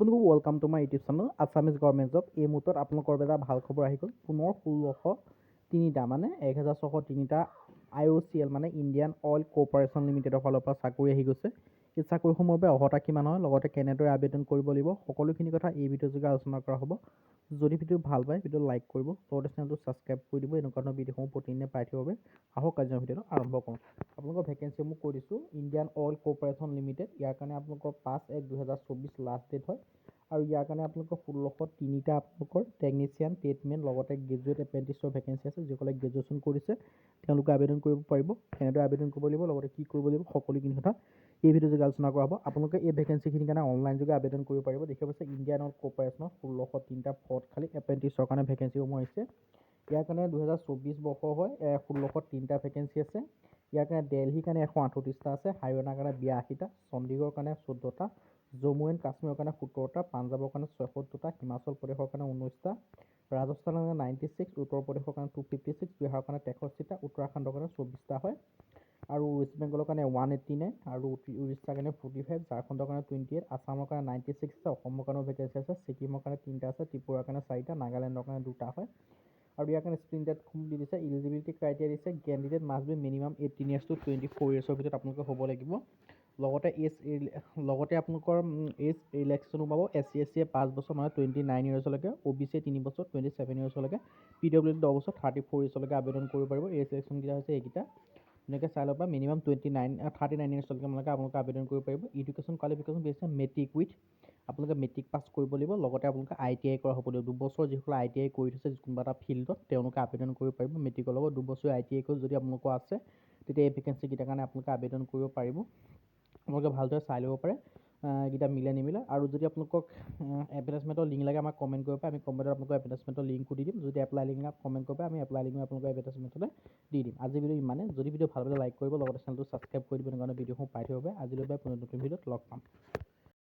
আপোনালোকক welcome to my YouTube channel Assamese government job. এই মুহূৰ্তত আপোনালোকৰ বাবে ভাল খবৰ আহি গ'ল। পুনৰ 1603টা মানে 1603টা IOCL মানে ইণ্ডিয়ান অইল কৰ্প'ৰেশ্যন লিমিটেডৰ ফালৰ পৰা চাকৰি আহি গৈছে। এই চাকৰিসমূহৰ বাবে অৰ্হতা কিমান হয়, লগতে কেনেদৰে আবেদন কৰিব লাগিব, সকলোখিনি কথা এই ভিডিঅ'ৰ যোগে আলোচনা কৰা হ'ব। যদি ভিডিঅ' ভাল পায় ভিডিঅ' লাইক কৰিব, লগতে চেনেলটো ছাবস্ক্ৰাইব কৰি দিব। এনেকুৱা ধৰণৰ ভিডিঅ'সমূহ প্ৰতিদিনে পাই থাকিবৰ বাবে আহক আজিৰ ভিডিঅ'টো আৰম্ভ কৰোঁ। আপোনালোকৰ ভেকেঞ্চিসমূহ কৈ দিছোঁ। ইণ্ডিয়ান অইল কৰ্প'ৰেশ্যন লিমিটেড, ইয়াৰ কাৰণে আপোনালোকৰ 5/1/2024 লাষ্ট ডেট হয়। আৰু ইয়াৰ কাৰণে আপোনালোকৰ 1603টা আপোনালোকৰ টেকনিচিয়ান, ট্ৰেডমেন, লগতে গ্ৰেজুৱেট এপ্ৰেণ্টিছৰ ভেকেঞ্চি আছে। যিসকলে গ্ৰেজুৱেশ্যন কৰিছে তেওঁলোকে আবেদন কৰিব পাৰিব। কেনেদৰে আবেদন কৰিব লাগিব, লগতে কি কৰিব লাগিব, সকলোখিনি কথা এই ভিডিঅ'ৰ যোগে আলোচনা কৰা হ'ব। আপোনালোকে এই ভেকেঞ্চিখিনিৰ কাৰণে অনলাইন যোগে আবেদন কৰিব পাৰিব। দেখিব পাইছে ইণ্ডিয়ান অইল কৰ্প'ৰেশ্যনৰ 1603টা পদ খালী এপ্ৰেণ্টিছৰ কাৰণে ভেকেঞ্চিসমূহ আহিছে। ইয়াৰ কাৰণে 2024 বৰ্ষ হয় 1603টা ভেকেঞ্চি আছে। ইয়াৰ কাৰণে দিল্লীৰ কাৰণে 138টা আছে, হাৰিয়ানাৰ কাৰণে 82টা, চণ্ডীগড়ৰ কাৰণে 14টা, জম্মু এণ্ড কাশ্মীৰৰ কাৰণে 17টা, পাঞ্জাৱৰ কাৰণে 76টা, হিমাচল প্ৰদেশৰ কাৰণে 19টা, ৰাজস্থানৰ কাৰণে 96, উত্তৰ প্ৰদেশৰ কাৰণে 256, বিহাৰৰ কাৰণে 63টা, উত্তৰাখণ্ডৰ কাৰণে 24টা হয়। আৰু ৱেষ্ট বেংগলৰ কাৰণে 189, আৰু উৰিষ্যাৰ কাৰণে 45, ঝাৰখণ্ডৰ কাৰণে 28, আছামৰ কাৰণে 96 আছে, অসমৰ কাৰণেও ভেকেঞ্চি আছে, ছিকিমৰ কাৰণে 3টা আছে, ত্ৰিপুৰাৰ কাৰণে 4টা, নাগালেণ্ডৰ কাৰণে 2টা হয়। আৰু ইয়াৰ কাৰণে স্ক্ৰীন ডেটসমূহ দি দিছে। ইলিজিবিলিটি ক্ৰাইটেৰিয়া দিছে। Candidate must B minimum 18 years to 24 years ভিতৰত আপোনালোকে হ'ব লাগিব। লগতে আপোনালোকৰ এজ ৰিলেক্সেশ্যনো পাব। SC/ST 5 বছৰ মানে 29 yearsলৈকে, OBC 3 বছৰ 27 yearsলৈকে, PWD 10 বছৰ 34 yearsলৈকে আবেদন কৰিব পাৰিব। এজ ৰিলেক্সেশ্যনকেইটা হৈছে এইকেইটা। এনেকৈ চাই ল'ব। মিনিমাম 39 yearsলৈকে আপোনালোকে আবেদন কৰিব পাৰিব। এডুকেশ্যন কোৱালিফিকেশ্যন বেছিছে মেট্ৰিক উইথ, আপোনালোকে মেট্ৰিক পাছ কৰিব লাগিব। লগতে আপোনালোকে ITI কৰা হ'ব লাগিব। 2 বছৰ যিসকলে ITI কৰি থৈছে কোনোবা এটা ফিল্ডত তেওঁলোকে আবেদন কৰিব পাৰিব। মেট্ৰিকৰ লগত 2 বছৰ ITI কৰি যদি আপোনালোকৰ আছে, তেতিয়া এই ভেকেঞ্চিকেইটাৰ কাৰণে আপোনালোকে আবেদন কৰিব পাৰিব। আপোনালোকে ভালদৰে চাই ল'ব পাৰে এইকেইটা মিলে নিমিলে। আৰু যদি আপোনালোকক এডভাৰটাইজমেণ্টৰ লিংক লাগে আমাক কমেণ্ট কৰিব পাৰে। আমি কমেণ্টত আপোনালোকৰ এডভাৰটাইজমেণ্টৰ লিংকো দি দিম। যদি এপ্লাই লিংক কমেণ্ট কৰিব পাৰে, আমি এপ্লাই লিংক আপোনালোকৰ এডভাৰটাইজমেণ্টতে দি দিম। আজি ভিডিঅ' ইমানে। যদি ভিডিঅ' ভাল পালে লাইক কৰিব, লগতে চেনেলটো ছাবস্ক্ৰাইব কৰি দিব। এনেকুৱা ভিডিঅ'সমূহ পাই থাকিব বাবে আজিলৈ পুনৰ নতুন ভিডিঅ'ত লগ পাম।